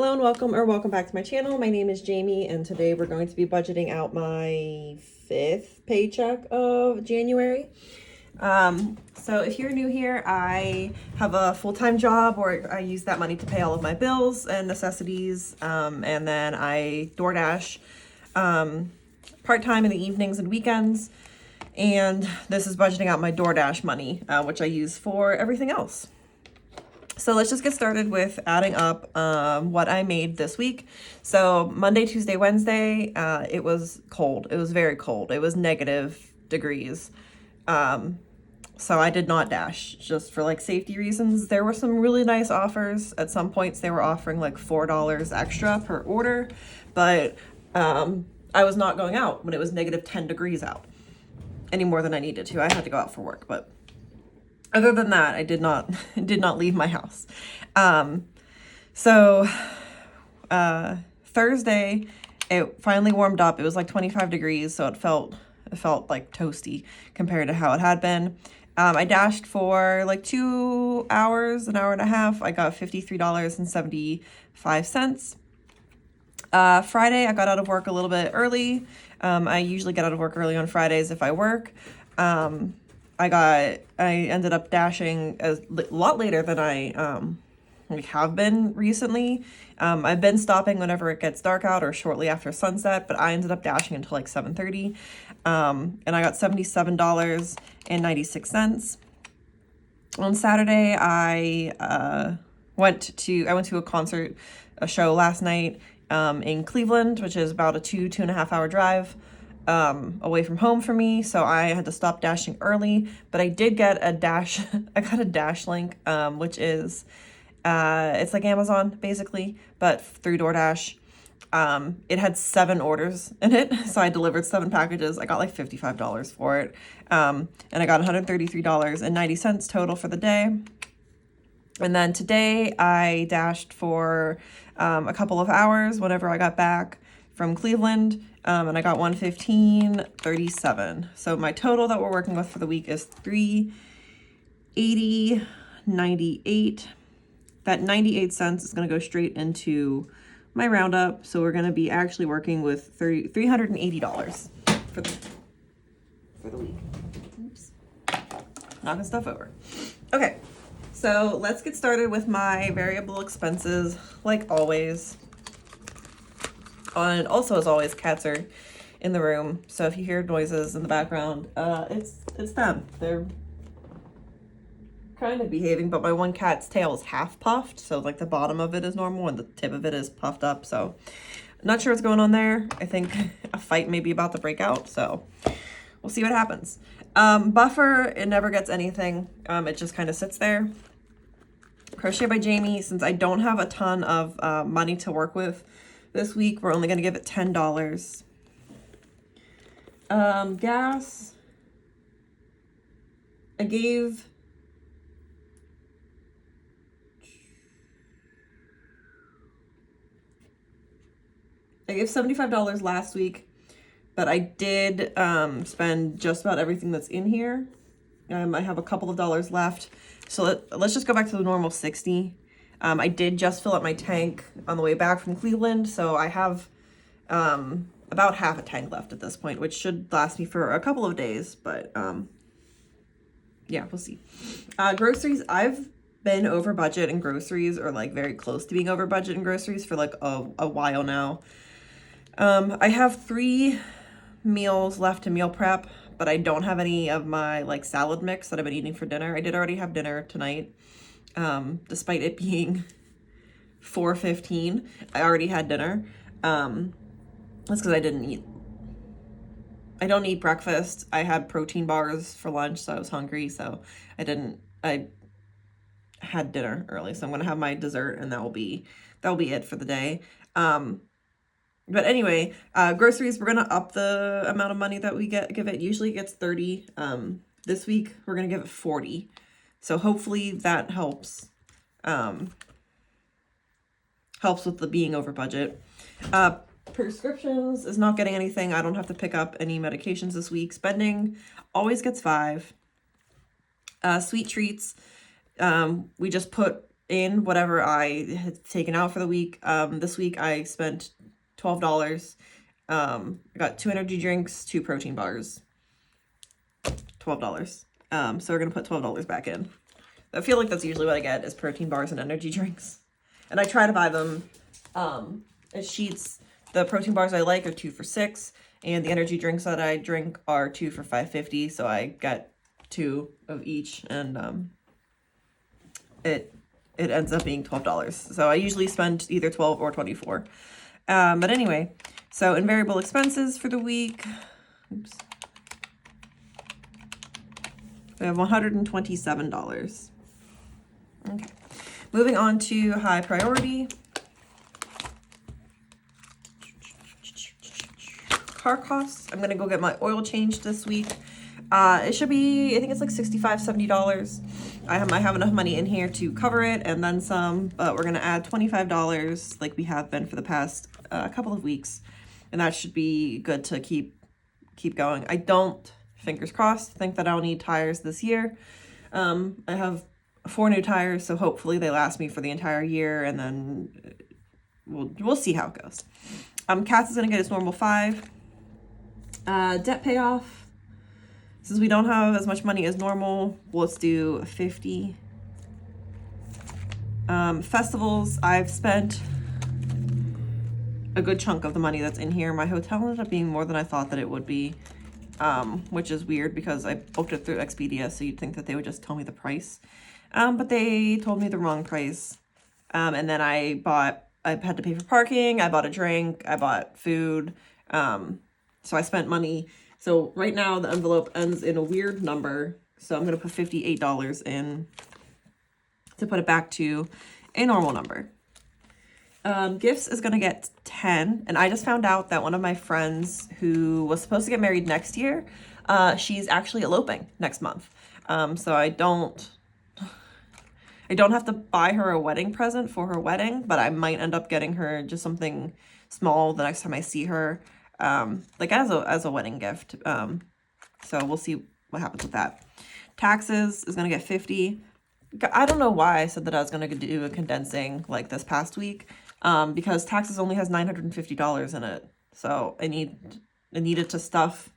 Hello and welcome back to my channel. My name is Jamie and today we're going to be budgeting out my 5th paycheck of January. So if you're new here, I have a full-time job where I use that money to pay all of my bills and necessities, and then I DoorDash part-time in the evenings and weekends, and this is budgeting out my DoorDash money, which I use for everything else. So let's just get started with adding up what I made this week. So Monday, Tuesday, Wednesday, it was cold. It was very cold. It was negative degrees. So I did not dash just for like safety reasons. There were some really nice offers. At some points they were offering like $4 extra per order, but I was not going out when it was negative 10 degrees out any more than I needed to. I had to go out for work, but other than that, I did not leave my house. Thursday, it finally warmed up. It was like 25 degrees, so it felt like toasty compared to how it had been. I dashed for like 2 hours, an hour and a half. I got $53.75. Friday, I got out of work a little bit early. I usually get out of work early on Fridays if I work. I ended up dashing a lot later than I have been recently. I've been stopping whenever it gets dark out or shortly after sunset, but I ended up dashing until like 7:30. And I got $77.96. On Saturday, I went to a concert, a show last night in Cleveland, which is about a 2.5 hour drive away from home for me, so I had to stop dashing early, but I did get a dash. I got a dash link, which is it's like Amazon basically, but through DoorDash. It had 7 orders in it, so I delivered 7 packages. I got like $55 for it, and I got $133.90 total for the day. And then today I dashed for a couple of hours whenever I got back from Cleveland, and I got $115.37. So my total that we're working with for the week is $380.98. That 98 cents is going to go straight into my roundup. So we're going to be actually working with $380 for the week. Oops, knocking stuff over. Okay, so let's get started with my variable expenses, like always. And also, as always, cats are in the room, so if you hear noises in the background, it's them. They're kind of behaving, but my one cat's tail is half puffed, so like the bottom of it is normal and the tip of it is puffed up, so not sure what's going on there. I think a fight may be about to break out, so we'll see what happens. Buffer, it never gets anything. It just kind of sits there. Crochet by Jamie, since I don't have a ton of money to work with this week, we're only going to give it $10. Gas, I gave $75 last week, but I did spend just about everything that's in here. I have a couple of dollars left, so let's just go back to the normal 60. I did just fill up my tank on the way back from Cleveland, so I have about half a tank left at this point, which should last me for a couple of days, but yeah, we'll see. Groceries, I've been over budget in groceries, or like very close to being over budget in groceries for like a while now. I have 3 meals left to meal prep, but I don't have any of my like salad mix that I've been eating for dinner. I did already have dinner tonight. Despite it being 4:15, I already had dinner. That's because I don't eat breakfast. I had protein bars for lunch, so I was hungry, so I had dinner early, so I'm gonna have my dessert and that'll be it for the day. But anyway, groceries, we're gonna up the amount of money that we give it. Usually it gets 30. This week we're gonna give it 40. So hopefully that helps with the being over budget. Prescriptions is not getting anything. I don't have to pick up any medications this week. Spending always gets 5. Sweet treats, we just put in whatever I had taken out for the week. This week I spent $12. I got 2 energy drinks, 2 protein bars. $12. So we're gonna put $12 back in. I feel like that's usually what I get is protein bars and energy drinks. And I try to buy them as sheets. The protein bars I like are 2 for $6, and the energy drinks that I drink are 2 for $5.50. So I got 2 of each, and it ends up being $12. So I usually spend either 12 or 24. But anyway, so in variable expenses for the week, oops, we have $127. Okay, moving on to high priority. Car costs. I'm gonna go get my oil changed this week. It should be, I think it's like $65, $70. I might have enough money in here to cover it and then some, but we're gonna add $25 like we have been for the past couple of weeks, and that should be good to keep going. I don't, fingers crossed, think that I'll need tires this year. I have 4 new tires, so hopefully they last me for the entire year, and then we'll see how it goes. Cass is gonna get its normal 5. Debt payoff. Since we don't have as much money as normal, let's do 50. Festivals, I've spent a good chunk of the money that's in here. My hotel ended up being more than I thought that it would be, which is weird because I booked it through Expedia, so you'd think that they would just tell me the price. But they told me the wrong price. And then I had to pay for parking, I bought a drink, I bought food, so I spent money. So right now the envelope ends in a weird number, so I'm going to put $58 in to put it back to a normal number. Gifts is going to get 10, and I just found out that one of my friends who was supposed to get married next year, she's actually eloping next month. So I don't have to buy her a wedding present for her wedding, but I might end up getting her just something small the next time I see her, like as a wedding gift. So we'll see what happens with that. Taxes is going to get 50. I don't know why I said that I was going to do a condensing like this past week, because taxes only has $950 in it. So I needed to stuff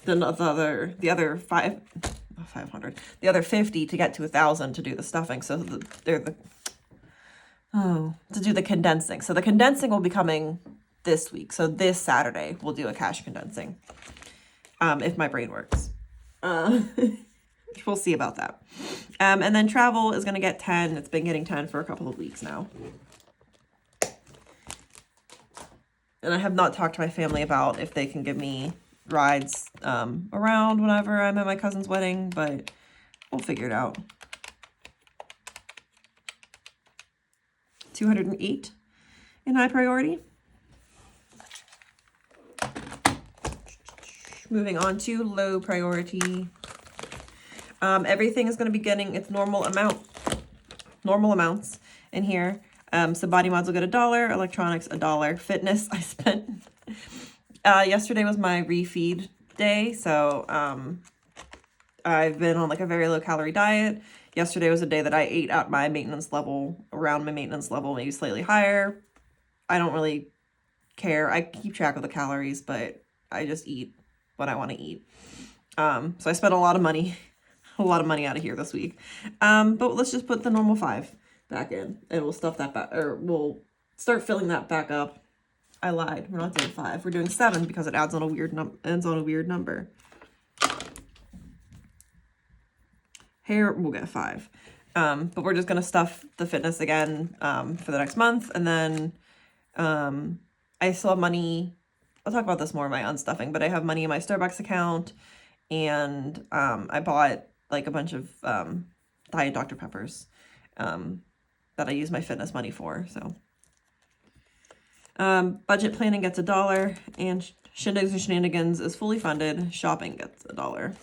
the other 500, the other 50 to get to 1,000 to do the stuffing. So to do the condensing. So the condensing will be coming this week. So this Saturday we'll do a cash condensing, if my brain works. We'll see about that. And then travel is going to get 10. It's been getting 10 for a couple of weeks now. And I have not talked to my family about if they can give me rides around whenever I'm at my cousin's wedding, but we'll figure it out. 208 in high priority. Moving on to low priority. Everything is going to be getting its normal amounts in here. So body mods will get $1, electronics $1, fitness I spent. Yesterday was my refeed day, so I've been on like a very low calorie diet. Yesterday was a day that I ate at my maintenance level, around my maintenance level, maybe slightly higher. I don't really care. I keep track of the calories, but I just eat what I want to eat. So I spent a lot of money out of here this week. But let's just put the normal 5 back in, and we'll stuff that back, or we'll start filling that back up. I lied. We're not doing 5. We're doing 7 because it ends on a weird number. Hair will get 5. But we're just gonna stuff the fitness again for the next month, and then I still have money. I'll talk about this more in my unstuffing, but I have money in my Starbucks account, and I bought like a bunch of Diet Dr. Peppers that I use my fitness money for. So budget planning gets $1, and Shindigs and Shenanigans is fully funded. Shopping gets $1.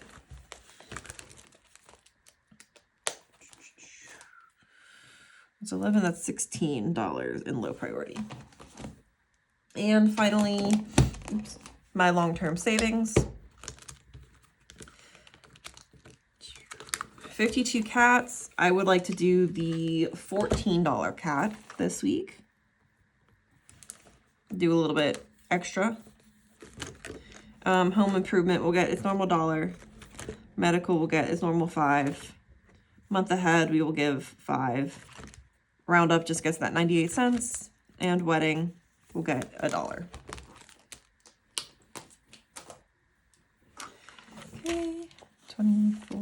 It's 11, that's $16 in low priority. And finally, my long-term savings. 52 cats. I would like to do the $14 cat this week. Do a little bit extra. Home improvement will get its normal $1. Medical will get its normal $5. Month ahead, we will give $5. Roundup just gets that 98 cents. And wedding will get $1. Okay, 24,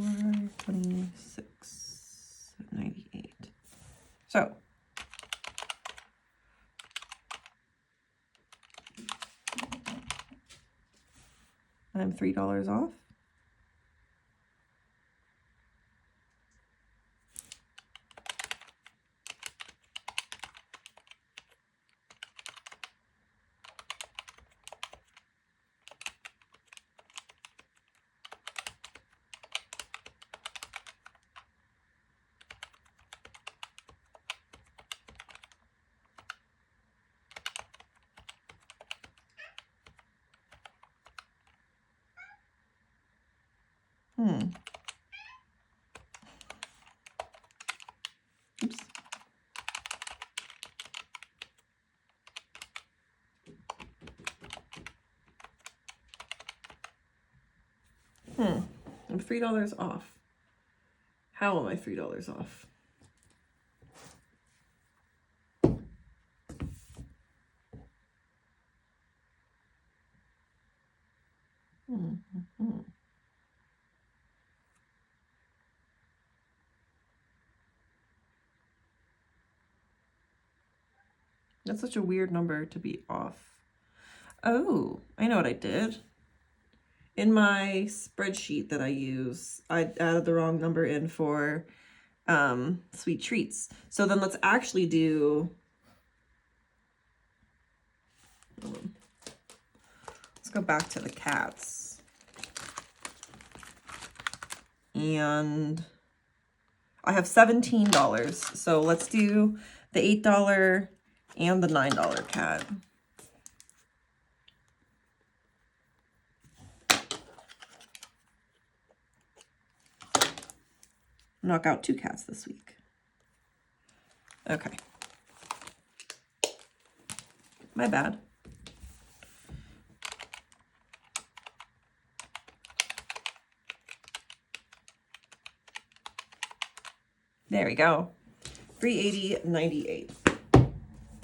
26, 98. So, I'm $3 off. Oops. I'm $3 off. How am I $3 off? That's such a weird number to be off. Oh, I know what I did. In my spreadsheet that I use, I added the wrong number in for sweet treats. So then let's actually do, let's go back to the cats. And I have $17. So let's do the $8 and the $9 cat. Knock out 2 cats this week. Okay. My bad. There we go. 380.98.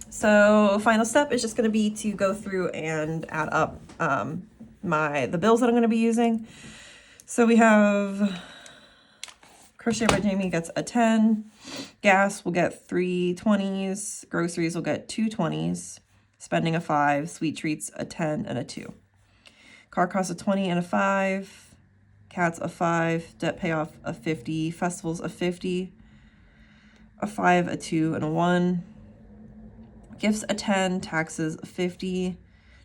So final step is just going to be to go through and add up the bills that I'm going to be using. So we have Crochet by Jamie gets a 10. Gas will get 3 20s. Groceries will get 2 20s. Spending a 5. Sweet treats a 10 and a 2. Car costs a 20 and a 5. Cats a 5. Debt payoff a 50. Festivals a 50. A 5, a 2, and a 1. Gifts a 10. Taxes a 50.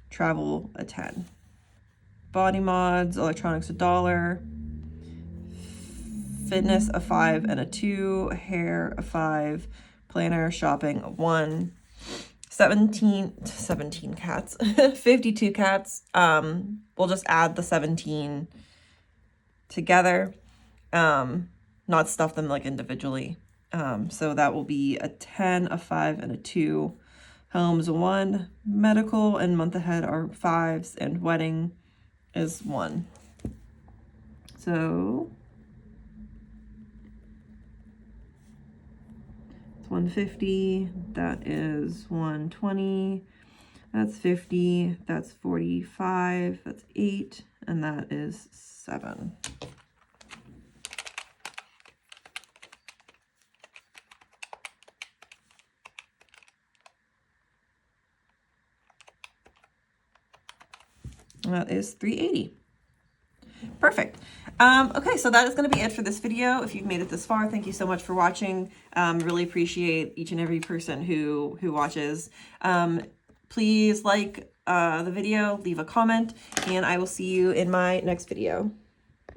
Travel a 10. Body mods, electronics $1. Fitness a 5 and a 2. Hair a 5. Planner, shopping a 1. 17 cats. 52 cats. We'll just add the 17 together. Not stuff them like individually. So that will be a 10, a 5, and a 2. Home's a 1. Medical and month ahead are 5s, and wedding is 1. So it's 150. That is 120. That's 50. That's 45. That's 8. And that is 7. That is 380. Perfect. Okay, so that is going to be it for this video. If you've made it this far, thank you so much for watching. Really appreciate each and every person who watches. Please like the video, leave a comment, and I will see you in my next video.